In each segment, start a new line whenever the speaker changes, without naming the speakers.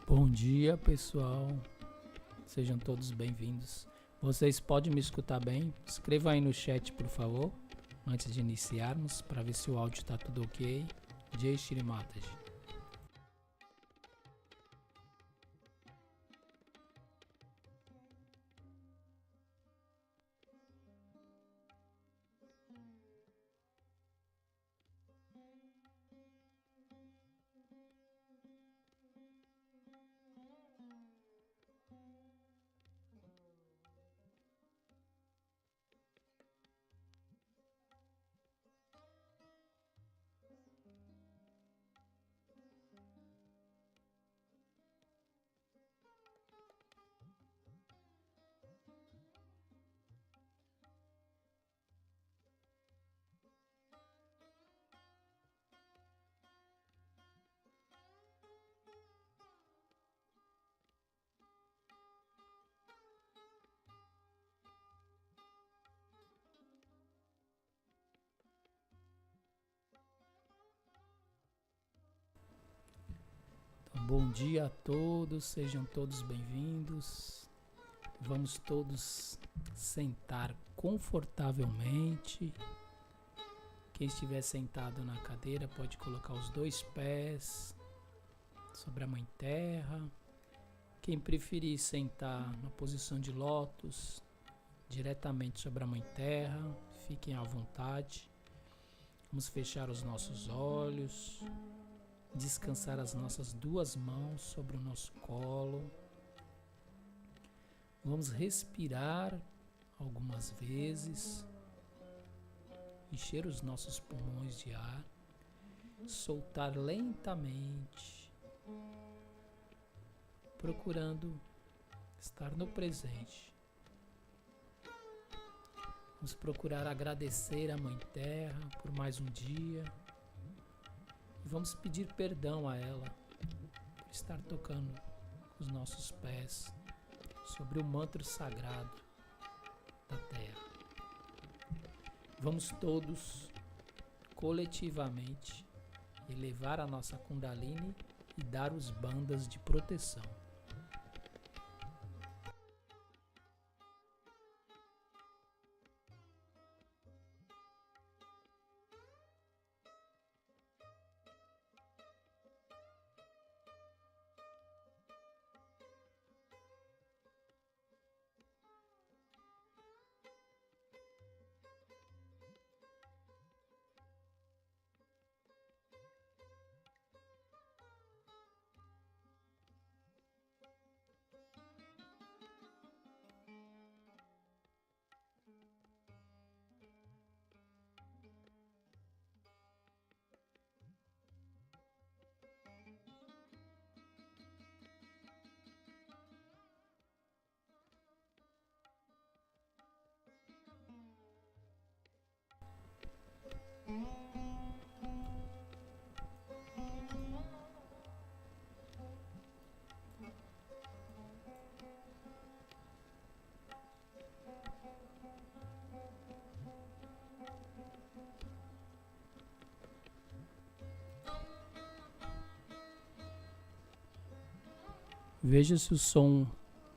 Bom dia, pessoal. Sejam todos bem-vindos. Vocês podem me escutar bem? Escreva aí no chat, por favor, antes de iniciarmos, para ver se o áudio está tudo ok. Jai Shri Mataji. Bom dia a todos, sejam todos bem-vindos. Vamos todos sentar confortavelmente. Quem estiver sentado na cadeira pode colocar os dois pés sobre a Mãe Terra. Quem preferir sentar na posição de lótus, diretamente sobre a Mãe Terra, fiquem à vontade. Vamos fechar os nossos olhos. Descansar as nossas duas mãos sobre o nosso colo. Vamos respirar algumas vezes, encher os nossos pulmões de ar, soltar lentamente, procurando estar no presente. Vamos procurar agradecer à Mãe Terra por mais um dia. Vamos pedir perdão a ela por estar tocando os nossos pés sobre o mantra sagrado da Terra. Vamos todos, coletivamente, elevar a nossa Kundalini e dar os bandas de proteção. Veja se o som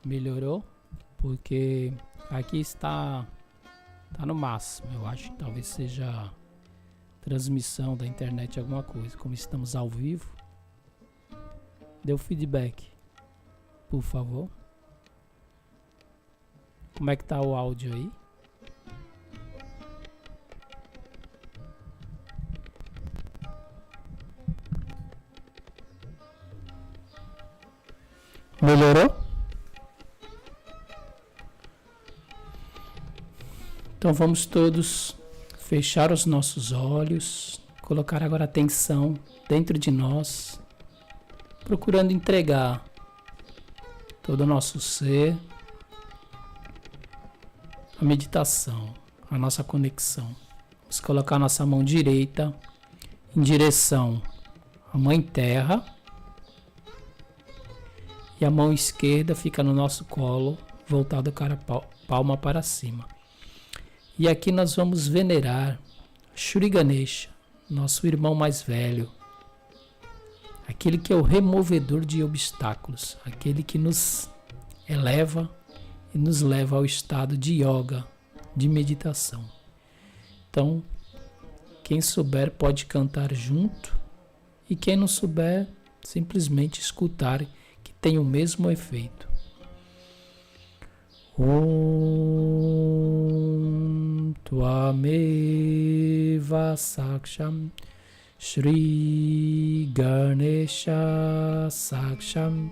melhorou, porque aqui está no máximo. Eu acho que talvez seja transmissão da internet, alguma coisa. Como estamos ao vivo, dê o feedback, por favor. Como é que tá o áudio aí? Melhorou? Então vamos todos fechar os nossos olhos, colocar agora atenção dentro de nós, procurando entregar todo o nosso ser, a meditação, a nossa conexão. Vamos colocar nossa mão direita em direção à Mãe Terra. E a mão esquerda fica no nosso colo, voltado cara palma para cima. E aqui nós vamos venerar Shri Ganesha, nosso irmão mais velho, aquele que é o removedor de obstáculos, aquele que nos eleva e nos leva ao estado de yoga, de meditação. Então, quem souber pode cantar junto e quem não souber, simplesmente escutar, que tem o mesmo efeito. Om Tvameva Saksham Shri Ganesha Saksham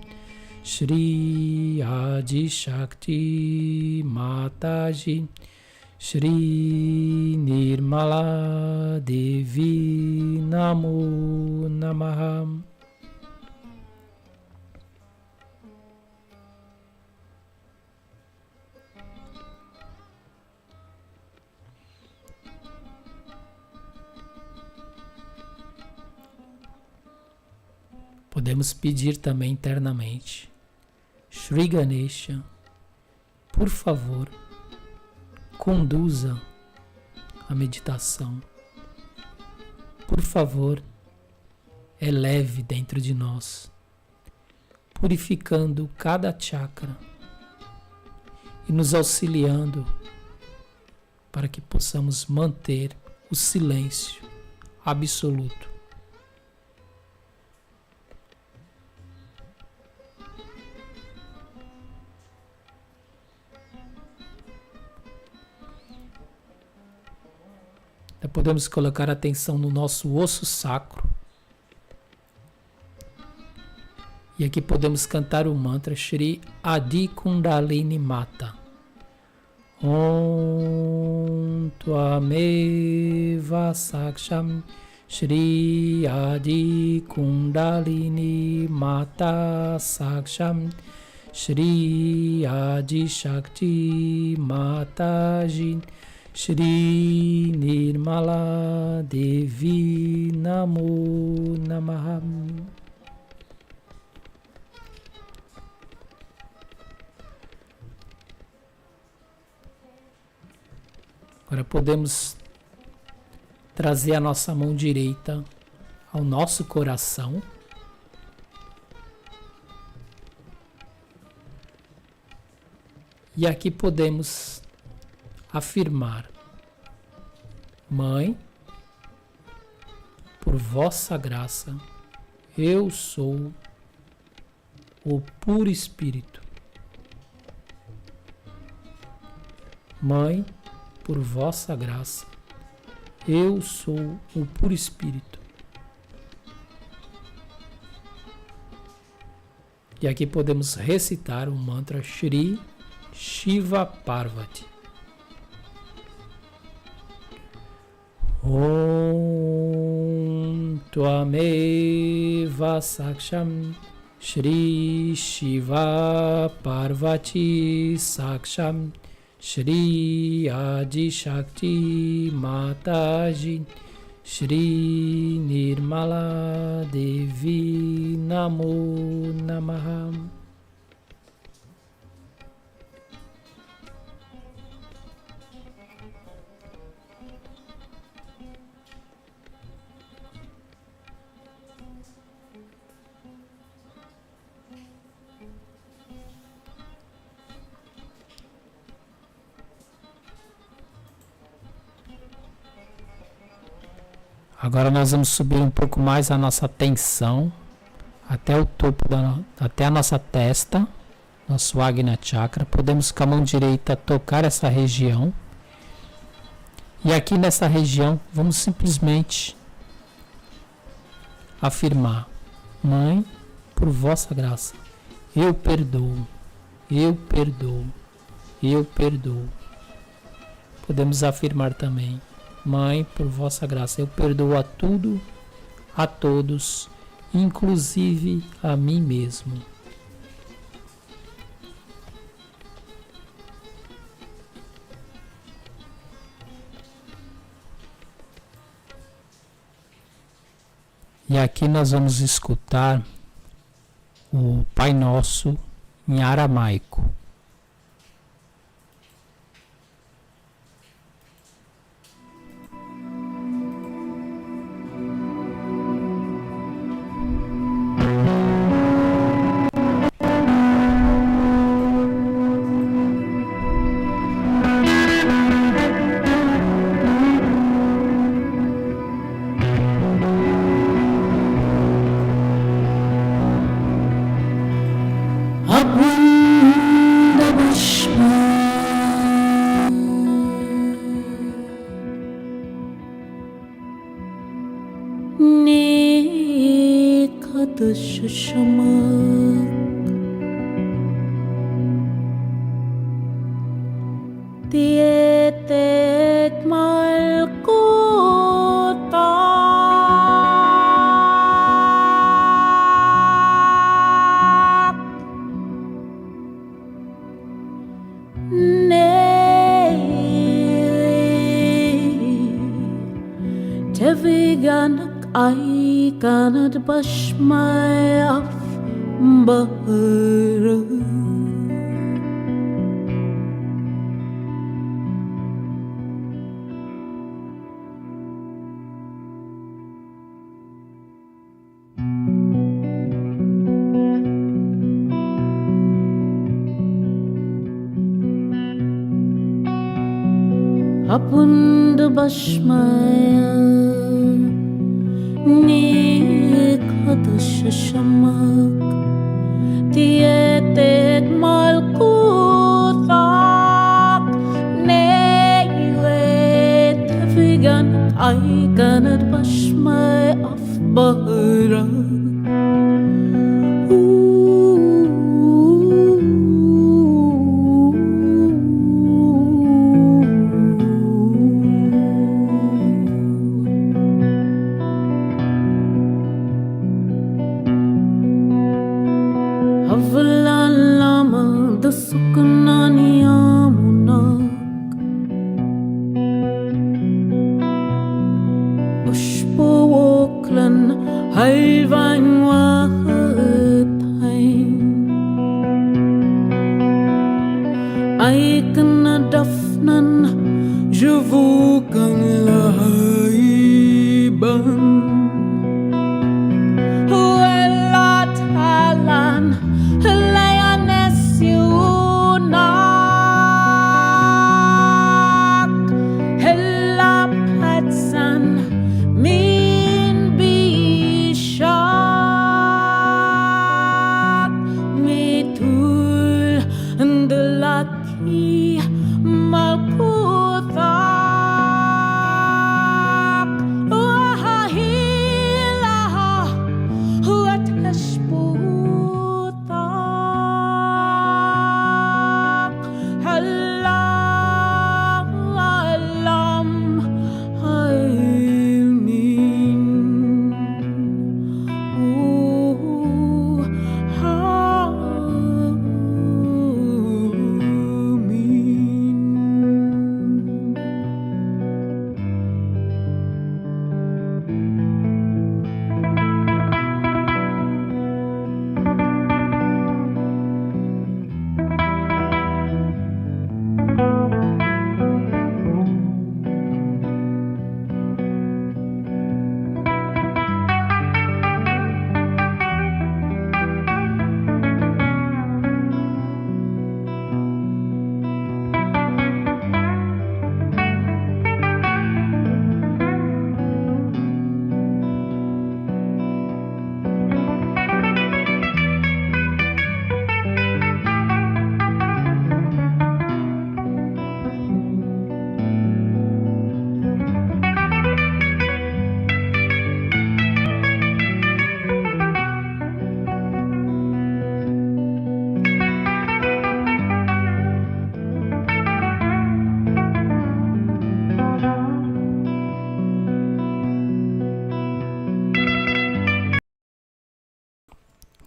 Shri Adi Shakti Mataji Shri Nirmala Devi Namo Namaha. Podemos pedir também internamente: Shri Ganesha, por favor, conduza a meditação. Por favor, eleve dentro de nós, purificando cada chakra e nos auxiliando para que possamos manter o silêncio absoluto. Podemos colocar atenção no nosso osso sacro. E aqui podemos cantar o mantra Shri Adi Kundalini Mata. Om Tvameva Saksham Shri Adi Kundalini Mata Saksham Shri Adi Shakti Mataji Shri Nirmala Devi Namo Namaha. Agora podemos trazer a nossa mão direita ao nosso coração. E aqui podemos afirmar: Mãe, por vossa graça, eu sou o puro Espírito. Mãe, por vossa graça, eu sou o puro Espírito. E aqui podemos recitar o mantra Shri Shiva Parvati. Om Tvameva Saksham Shri Shiva Parvati Saksham Shri Adi Shakti Mataji Shri Nirmala Devi Namo Namaha. Agora nós vamos subir um pouco mais a nossa atenção até o topo, até a nossa testa, nosso Agnya Chakra. Podemos com a mão direita tocar essa região. E aqui nessa região vamos simplesmente afirmar: Mãe, por vossa graça, eu perdoo, eu perdoo, eu perdoo. Podemos afirmar também: Mãe, por vossa graça, eu perdoo a tudo, a todos, inclusive a mim mesmo. E aqui nós vamos escutar o Pai Nosso em aramaico.
Shamak Tietet Malkuta Teviganak ay kanad bashmay af bahara Apund bashmaya ni kadashamak tietet malkutak neiwe tevigan ay kanad bashmay afbara Avalalama dasukanani amunak Ushpawoklan halvain wahatain Aikana dafnan javukan lahaiban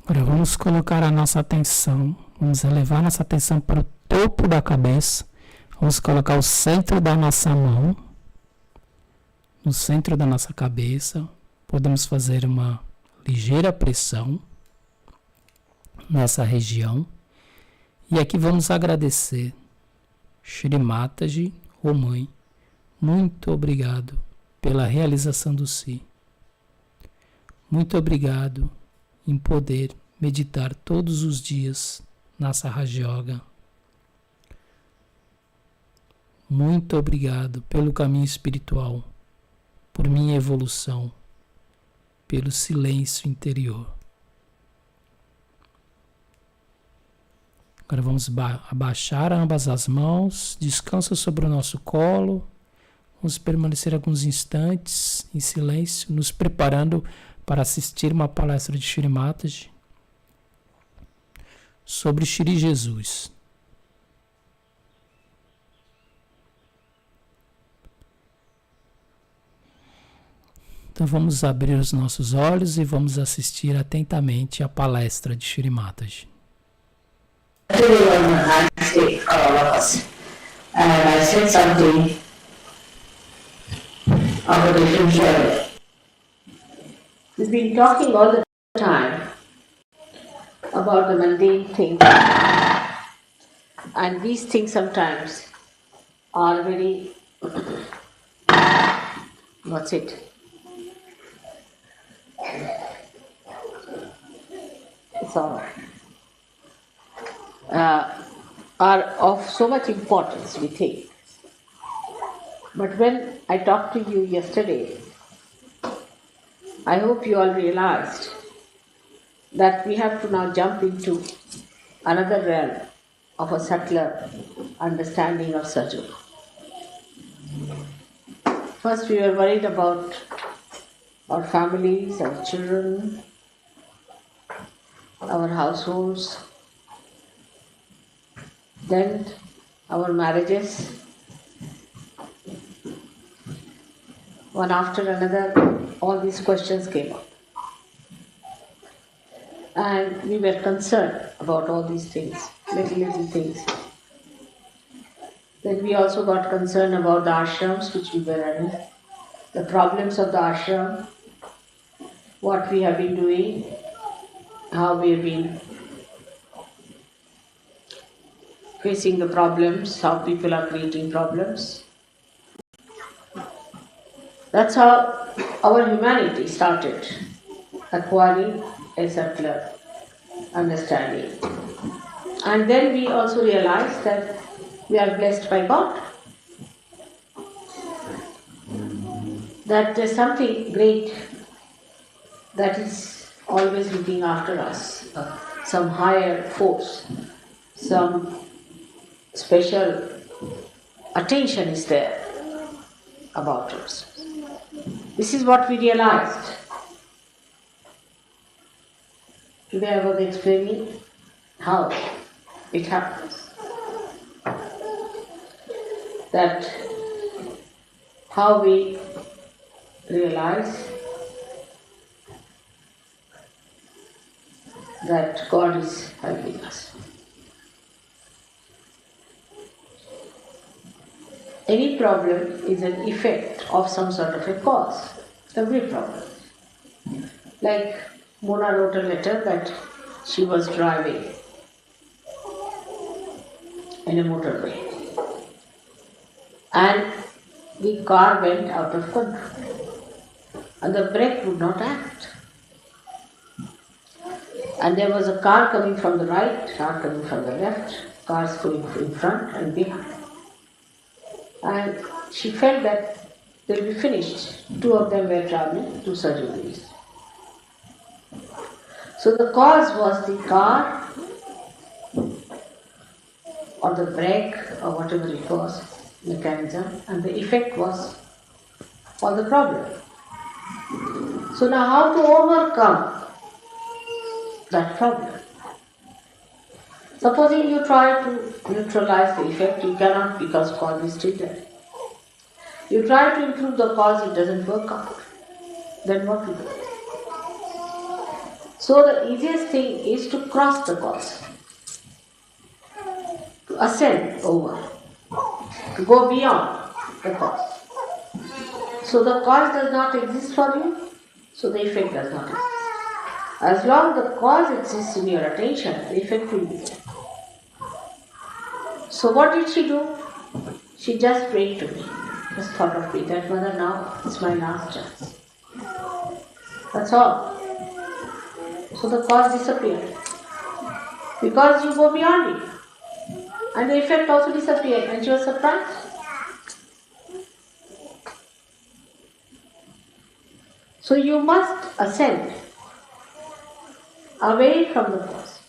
Agora vamos colocar a nossa atenção, vamos elevar nossa atenção para o topo da cabeça. Vamos colocar o centro da nossa mão no centro da nossa cabeça. Podemos fazer uma ligeira pressão nessa região. E aqui vamos agradecer. Shri Mataji, ô Mãe, muito obrigado pela realização do Si. Muito obrigado em poder meditar todos os dias na Sahaja Yoga. Muito obrigado pelo caminho espiritual, por minha evolução, pelo silêncio interior. Agora vamos abaixar ambas as mãos, descansa sobre o nosso colo. Vamos permanecer alguns instantes em silêncio, nos preparando para assistir uma palestra de Shri Mataji sobre Shri Jesus. Então vamos abrir os nossos olhos e vamos assistir atentamente a palestra de Shri Mataji.
Everyone has all of us. And I said something about the future. We've been talking all the time about the mundane things. And these things sometimes are very... What's it? It's all right. Are of so much importance, we think. But when I talked to you yesterday, I hope you all realized that we have to now jump into another realm of a subtler understanding of Sajjana. First, we were worried about our families, our children, our households, then our marriages. One after another, all these questions came up. And we were concerned about all these things, little things. Then we also got concerned about the ashrams which we were running, the problems of the ashram, what we have been doing, how we have been facing the problems, how people are creating problems. That's how our humanity started acquiring a subtler understanding. And then we also realized that we are blessed by God. That there's something great that is always looking after us, some higher force, some special attention is there about us. This is what we realized. Today I was explaining how it happens. That how we realize that God is helping us. Any problem is an effect of some sort of a cause. Every problem. Like Mona wrote a letter that she was driving in a motorway and the car went out of control and the brake would not act. And there was a car coming from the right, car coming from the left, cars going in front and behind. And she felt that they'll be finished. Two of them were traveling to surgeries. So the cause was the car or the brake or whatever it was, mechanism, and the effect was all the problem. So now how to overcome that problem? Supposing you try to neutralize the effect, you cannot because cause is still there. You try to improve the cause, it doesn't work out. Then what to do? So the easiest thing is to cross the cause, to ascend over, to go beyond the cause. So the cause does not exist for you, so the effect does not exist. As long as the cause exists in your attention, the effect will be there. So what did she do? She just prayed to me, just thought of me, that Mother, now it's my last chance. That's all. So the cause disappeared. Because you go beyond it. And the effect also disappeared, and she was surprised. So you must ascend away from the cause.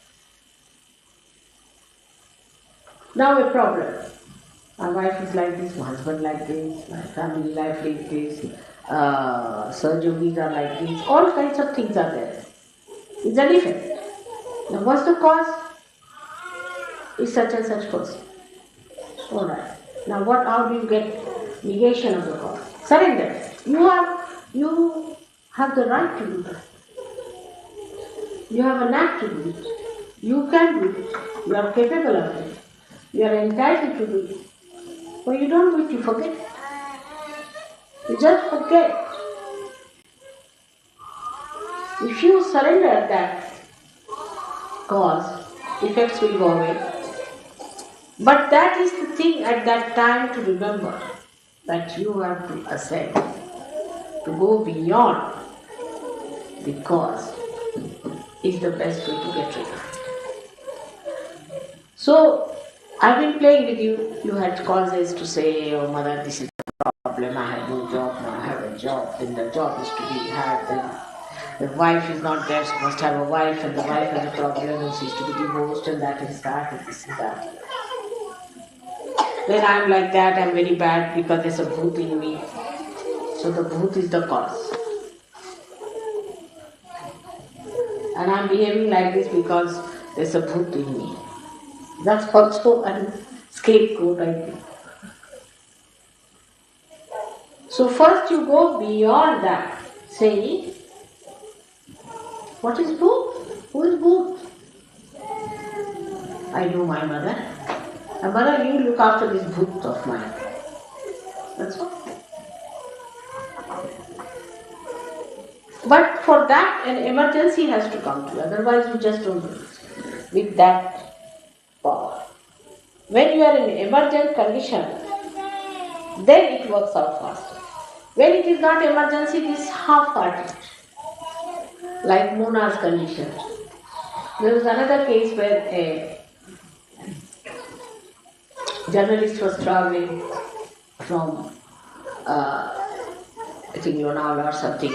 Now a problem. My wife is like this, my husband like this, my family life like this, surgeries are like this, all kinds of things are there. It's an effect. Now what's the cause? Is such and such person. Alright. Now how do you get negation of the cause? Surrender. You have the right to do that. You have a knack to do it. You can do it. You are capable of it. You are entitled to do it. But you don't do it, you forget. You just forget. If you surrender that cause, effects will go away. But that is the thing at that time to remember, that you have to ascend, to go beyond the cause is the best way to get rid of it. So, I've been playing with you. You had causes to say, oh mother, this is the problem, I have no job, now I have a job, then the job is to be had, then the wife is not there, she must have a wife, and the wife has a problem, and she is to be divorced, and that is that, and this is that. Then I'm like that, I'm very bad because there's a bhoot in me. So the bhoot is the cause. And I'm behaving like this because there's a bhoot in me. That's also a scapegoat, I think. So first you go beyond that, saying, what is bhoot? Who is bhoot? I know my mother. And mother, you look after this bhoot of mine. That's all. But for that, an emergency has to come to you. Otherwise, you just don't do it with that power. When you are in emergent condition, then it works out faster. When it is not emergency, it is half-hearted. Like Mona's condition. There was another case where a journalist was traveling from, I think Lonavala or something,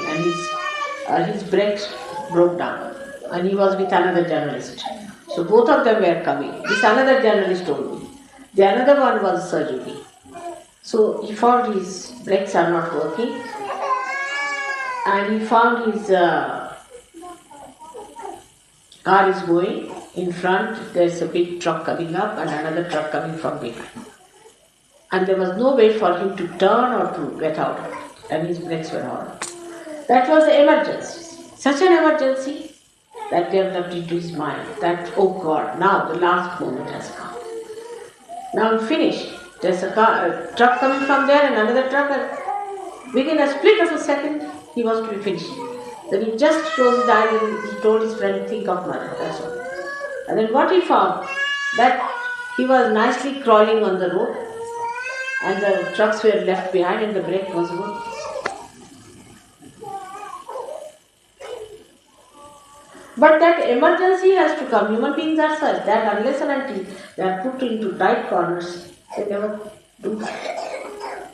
and his brakes broke down, and he was with another journalist. So both of them were coming. This another journalist told me. The another one was surgery. So he found his brakes are not working, and he found his car is going. In front, there's a big truck coming up and another truck coming from behind. And there was no way for him to turn or to get out of it. And his brakes were on. That was the emergency. Such an emergency that developed into his mind that, oh God, now the last moment has come. Now I'm finished. There's a truck coming from there and another truck. And within a split of a second, he was to be finished. Then he just closed his eyes and he told his friend, think of mother, that's all. And then what he found, that he was nicely crawling on the road and the trucks were left behind and the brake was working. But that emergency has to come. Human beings are such that unless and until they are put into tight corners, they never do that.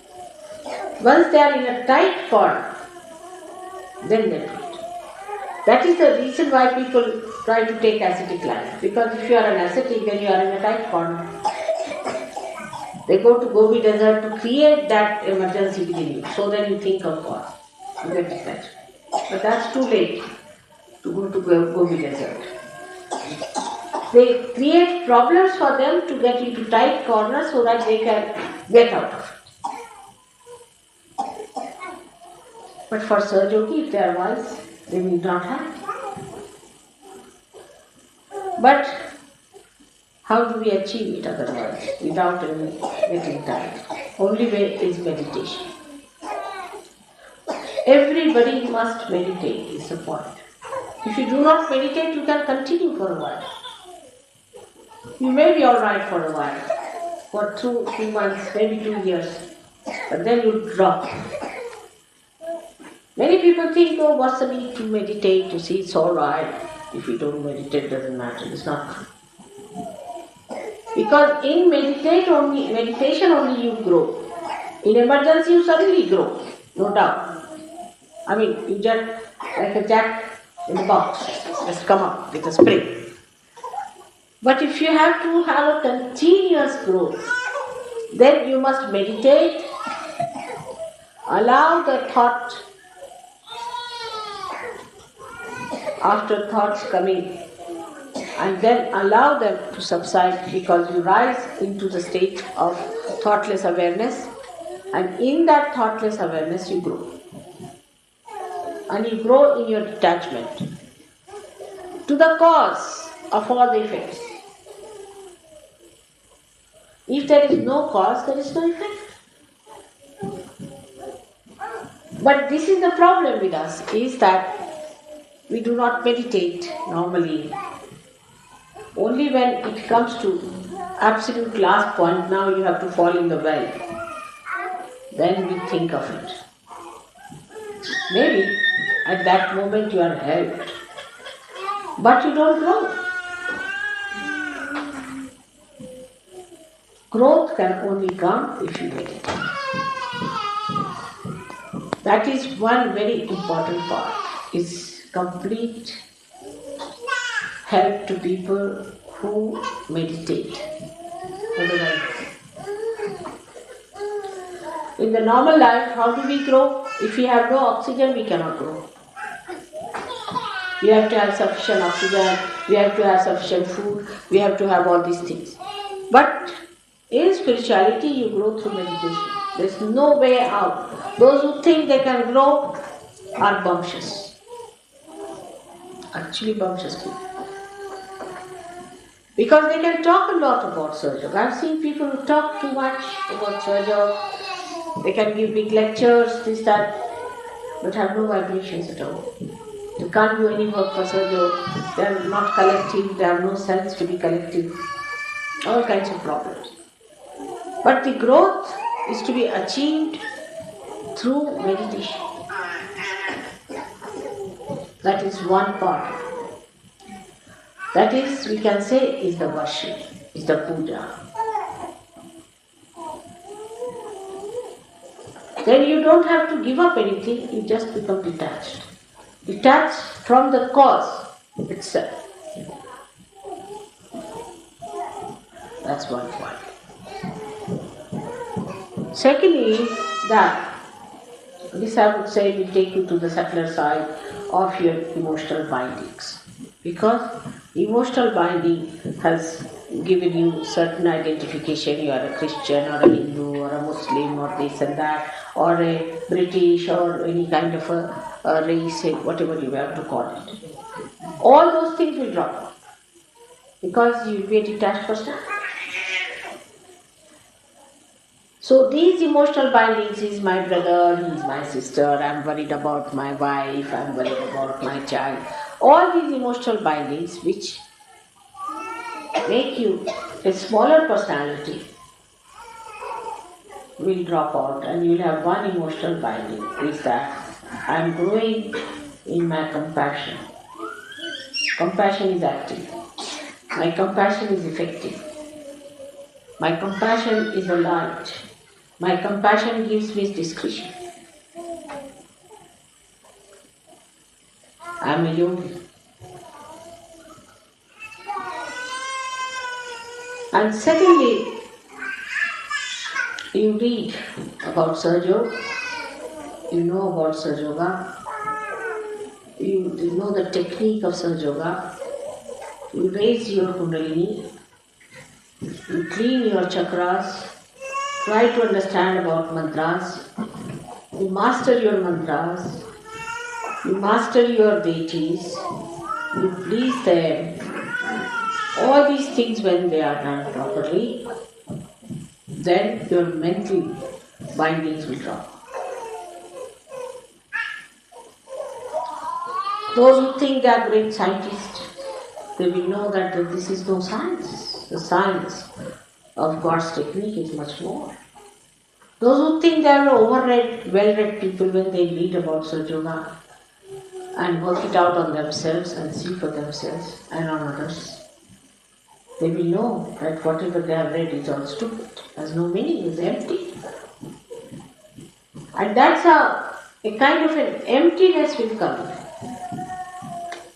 Once they are in a tight corner, then they do it. That is the reason why people try to take ascetic life. Because if you are an ascetic, then you are in a tight corner. They go to Gobi Desert to create that emergency within you. So then you think of God. You get detached. But that's too late to go to Gobi Desert. They create problems for them to get into tight corners so that they can get out of it. But for Sahaja, if they are wise, they will not have. But how do we achieve it otherwise without any getting tired? Only way is meditation. Everybody must meditate is the point. If you do not meditate, you can continue for a while. You may be alright for a while, for 2 months, maybe 2 years, but then you drop. Many people think, oh, what's the need to meditate? You see, it's alright. If you don't meditate, it doesn't matter. It's not true. Because in meditation only you grow. In emergency, you suddenly grow, no doubt. I mean, you just like a jack in the box, just come up with a spring. But if you have to have a continuous growth, then you must meditate Allow the thought, after thoughts coming, and then allow them to subside, because you rise into the state of thoughtless awareness, and in that thoughtless awareness you grow. And you grow in your detachment to the cause of all the effects. If there is no cause, there is no effect. But this is the problem with us, is that we do not meditate normally. Only when it comes to absolute last point, now you have to fall in the well, then we think of it. Maybe at that moment you are helped, but you don't grow. Growth can only come if you meditate. That is one very important part, is complete help to people who meditate. Otherwise, in the normal life, how do we grow? If we have no oxygen, we cannot grow. We have to have sufficient oxygen, we have to have sufficient food, we have to have all these things. But in spirituality, you grow through meditation. There's no way out. Those who think they can grow are bumptious. Actually bumptious people. Because they can talk a lot about Sahaja. I've seen people who talk too much about Sahaja. They can give big lectures, this, that, but have no vibrations at all. They can't do any work for Sahaja. They are not collective, they have no sense to be collective. All kinds of problems. But the growth is to be achieved through meditation. That is one part. That is, we can say, is the worship, is the puja. Then you don't have to give up anything, you just become detached. Detached from the cause itself. That's one point. Secondly, that this I would say will take you to the subtler side of your emotional bindings. Because emotional binding has given you certain identification, you are a Christian or a Hindu or a Muslim or this and that, or a British or any kind of a race, whatever you have to call it. All those things will drop because you will be a detached person. So these emotional bindings is my brother, he is my sister, I am worried about my wife, I am worried about my child. All these emotional bindings which make you a smaller personality will drop out, and you will have one emotional binding, is that I am growing in my compassion. Compassion is active. My compassion is effective. My compassion is a light. My compassion gives me discretion. I am a yogi. And secondly, you read about Sahaja, you know about Sahaja Yoga, you know the technique of Sahaja Yoga, you raise your Kundalini, you clean your chakras, try to understand about mantras, you master your mantras, you master your deities, you please them. All these things, when they are done properly, then your mental bindings will drop. Those who think they are great scientists, they will know that this is no science. The science of God's technique is much more. Those who think they are overread, well-read people, when they read about Sahaja Yoga and work it out on themselves and see for themselves and on others, they will know that whatever they have read is all stupid, has no meaning, is empty. And that's how a kind of an emptiness will come.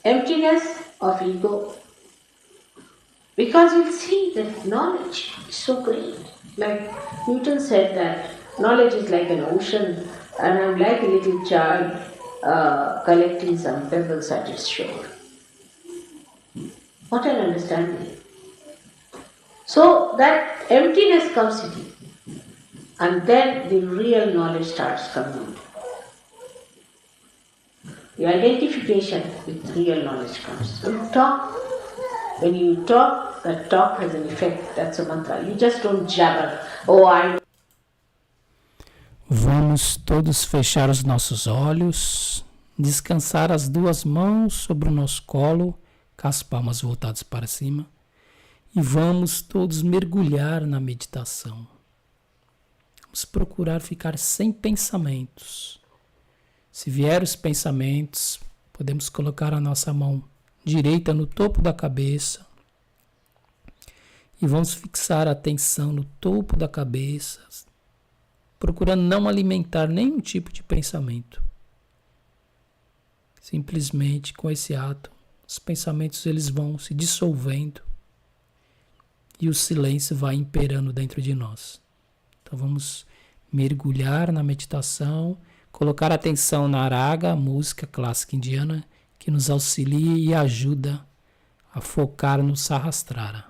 Emptiness of ego. Because you'll see that knowledge is so great. Like Newton said that Knowledge is like an ocean, and I'm like a little child collecting some pebbles at its shore. What an understanding. So that emptiness comes in you, and then the real knowledge starts coming out. The identification with real knowledge comes. When you talk, that talk has an effect. That's a mantra. You just don't jabber. Oh, I.
Vamos todos fechar os nossos olhos, descansar as duas mãos sobre o nosso colo, com as palmas voltadas para cima, e vamos todos mergulhar na meditação. Vamos procurar ficar sem pensamentos. Se vier os pensamentos, podemos colocar a nossa mão direita no topo da cabeça e vamos fixar a atenção no topo da cabeça, procurando não alimentar nenhum tipo de pensamento. Simplesmente com esse ato, os pensamentos eles vão se dissolvendo e o silêncio vai imperando dentro de nós. Então vamos mergulhar na meditação, colocar atenção na raga, música clássica indiana, que nos auxilia e ajuda a focar no Sahasrara.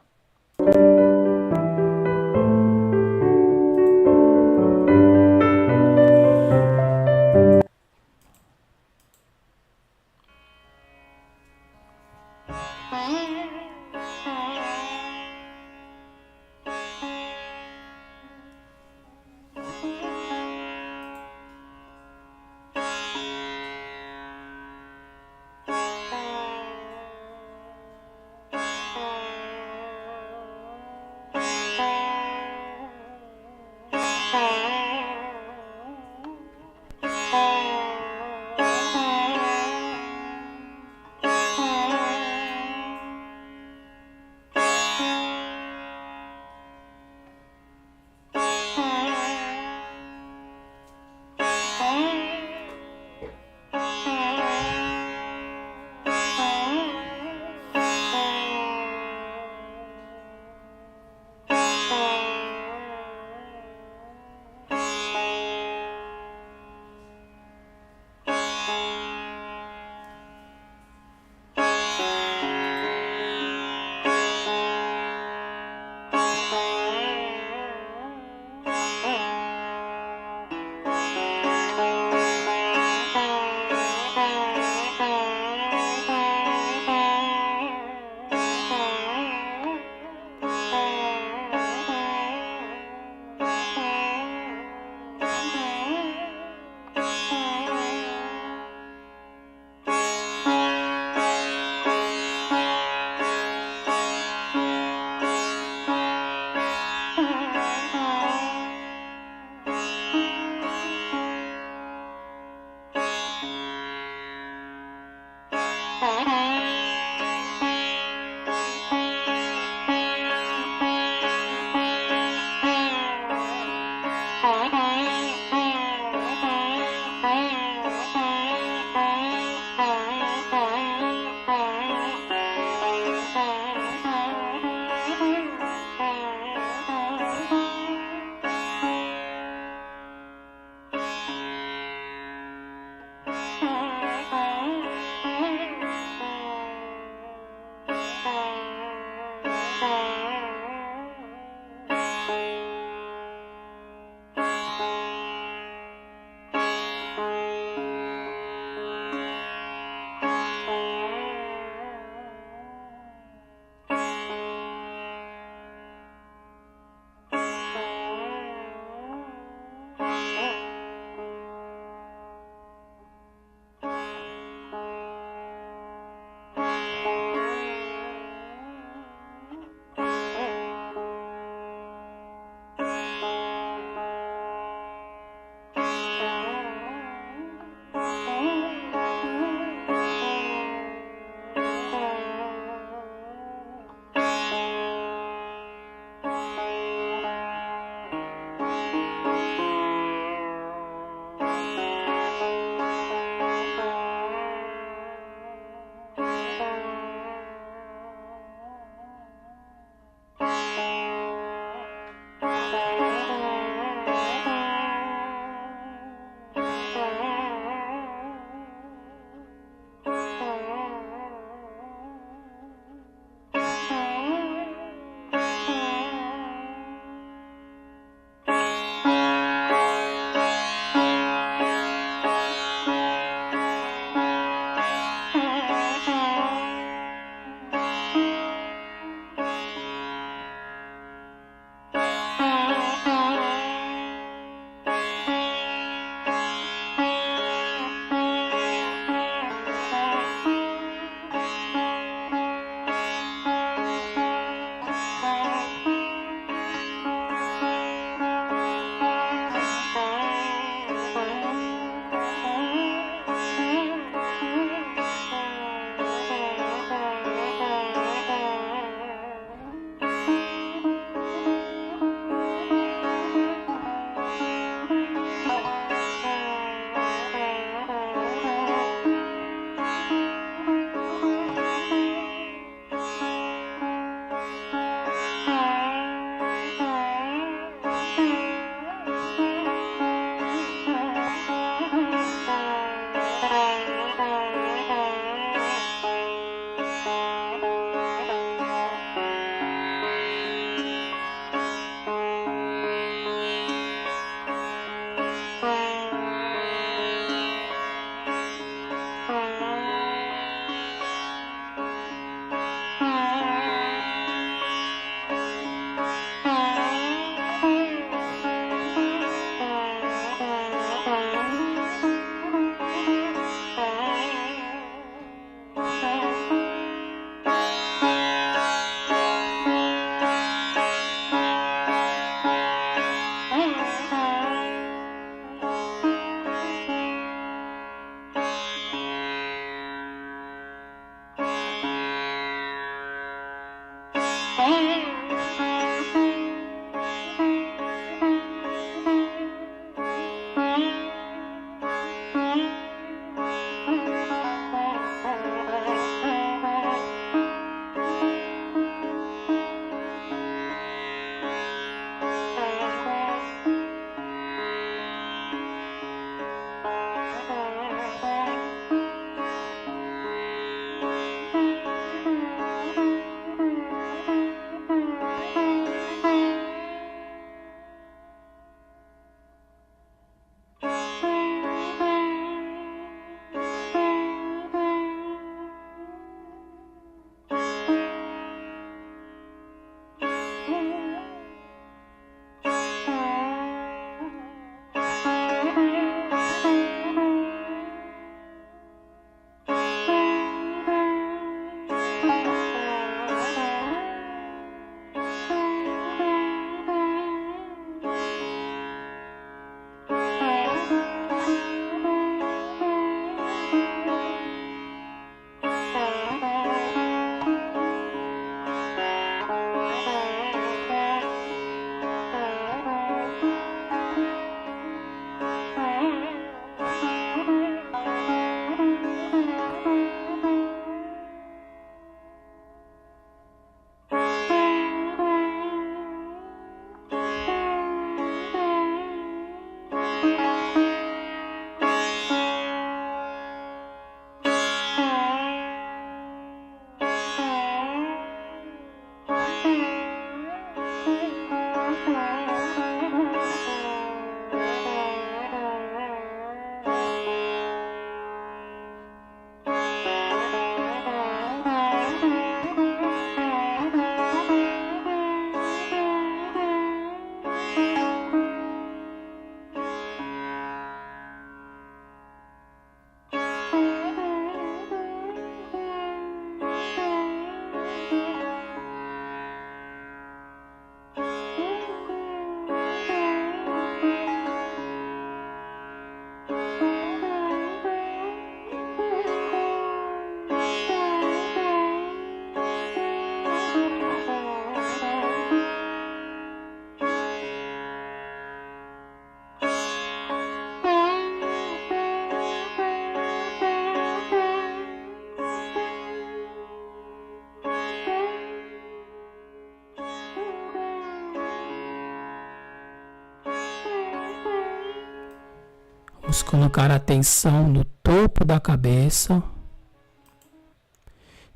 Vamos colocar a atenção no topo da cabeça.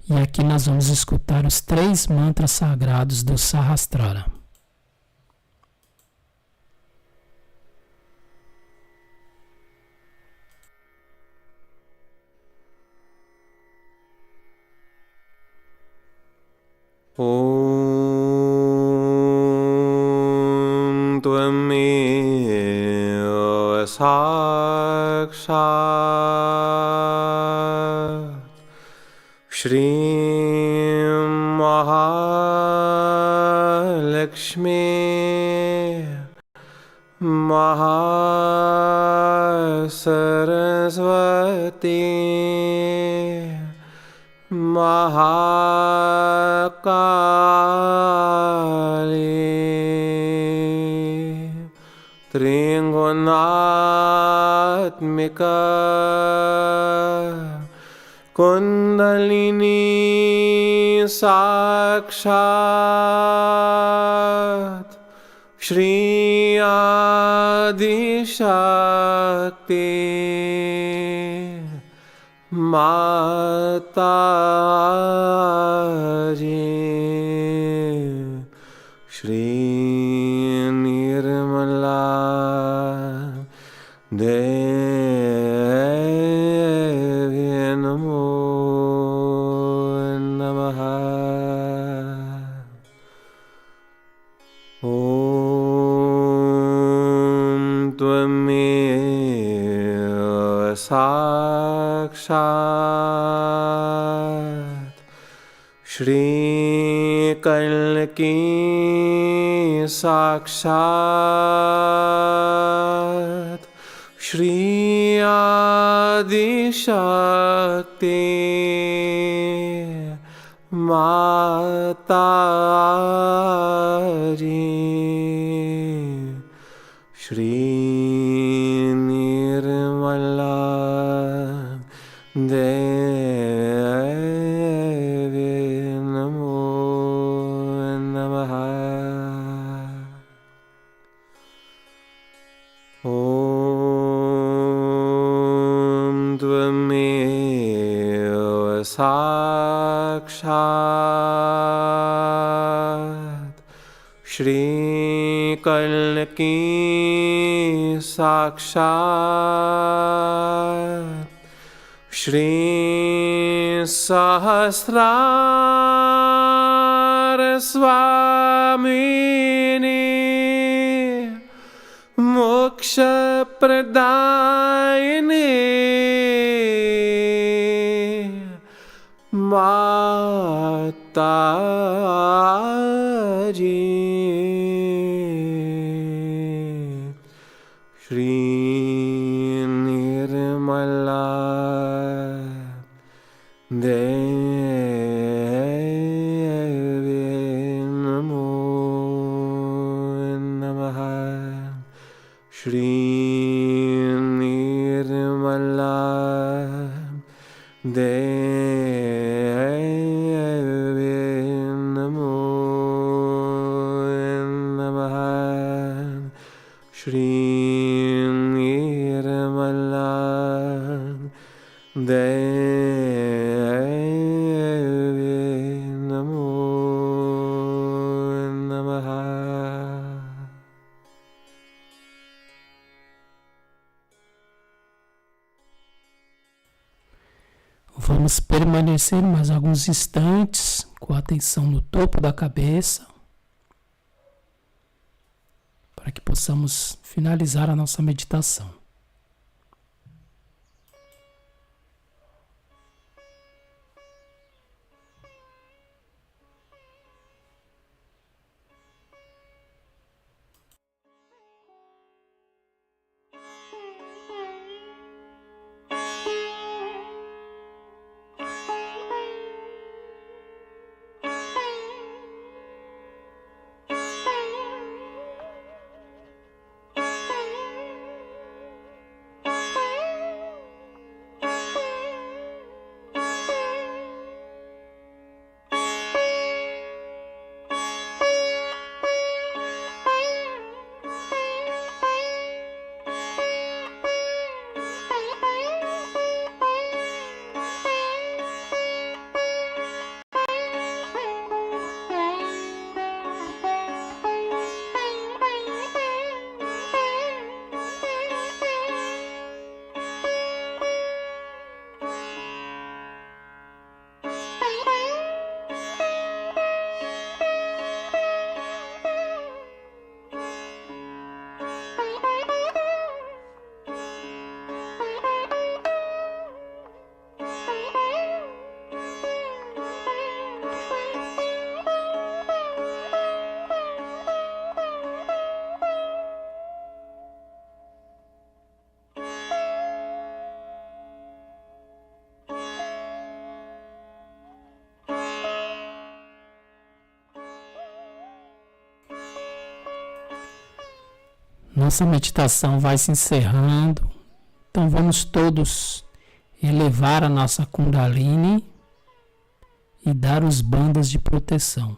E aqui nós vamos escutar os 3 mantras sagrados do Sahasrara.
Om Tvameva Sakshat Shri Mahalakshmi Mahasaraswati Mahakali Tringunatmika Kundalini Sakshat Shri Adi Shakti Mataji Shri Nirmala Devi Namo Namaha Om Tvameva Sakshat Shri Kalki Sakshat Shri Adi Shakti Mataji Shri Nirmala Devi Namo Namaha Om Tvameva Sakshat Shri Kalki Sakshat Shri Sahasrara Swamini Moksha Pradayini Mataji Shri Nirmala Devi Namo Namaha Shri Nirmala Devi Namo Namaha Shri Nirmala Devi Namo Namaha.
Vamos permanecer mais alguns instantes com a atenção no topo da cabeça, para que possamos finalizar a nossa meditação. nossa meditação vai se encerrando. Então vamos todos elevar a nossa Kundalini e dar os bandas de proteção.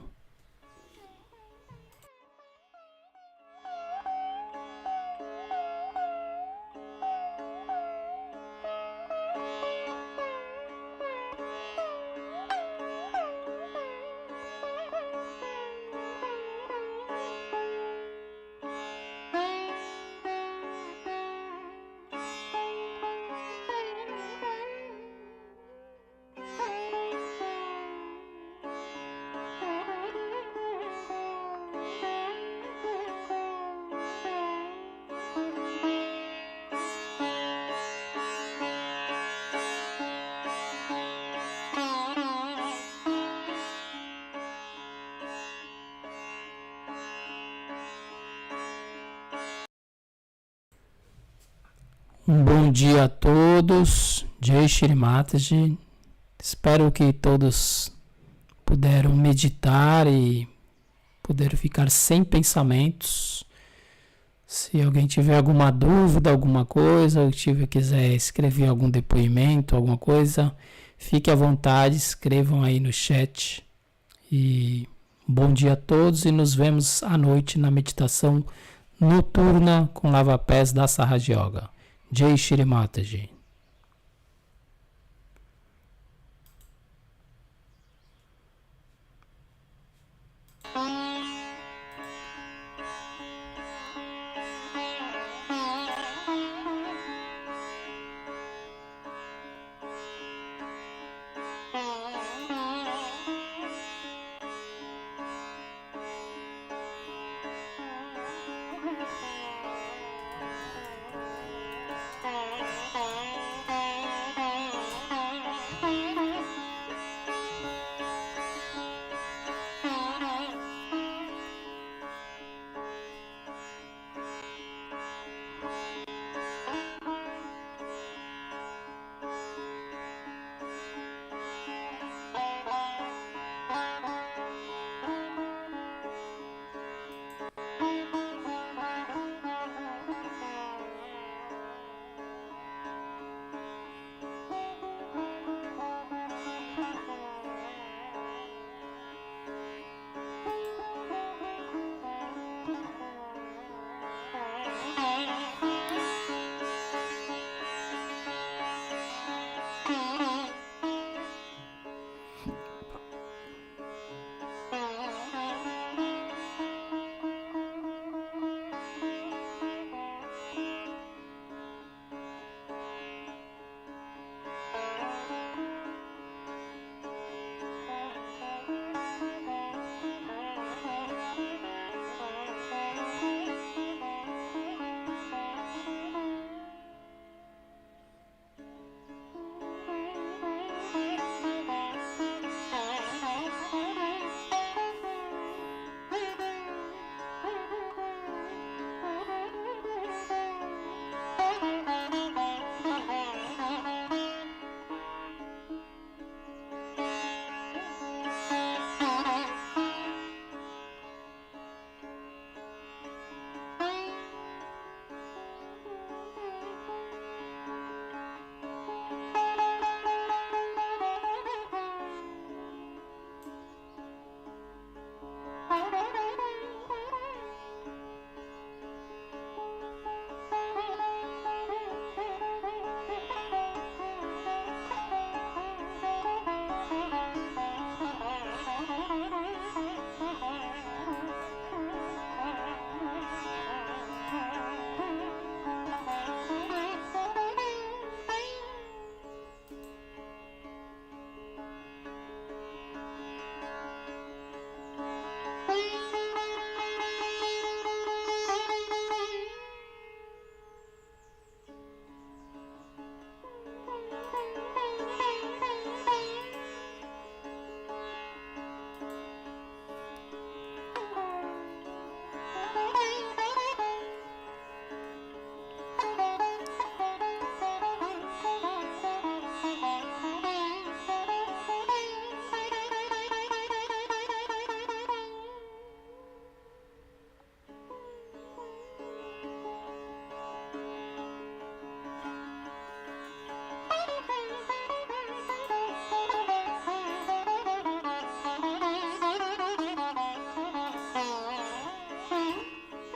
Um bom dia a todos, Jai Shri Mataji. Espero que todos puderam meditar e puderam ficar sem pensamentos. Se alguém tiver alguma dúvida, alguma coisa, ou quiser escrever algum depoimento, alguma coisa, fique à vontade, escrevam aí no chat. E bom dia a todos e nos vemos à noite na meditação noturna com lava-pés da Sahaja Yoga. Jai Shri Mataji.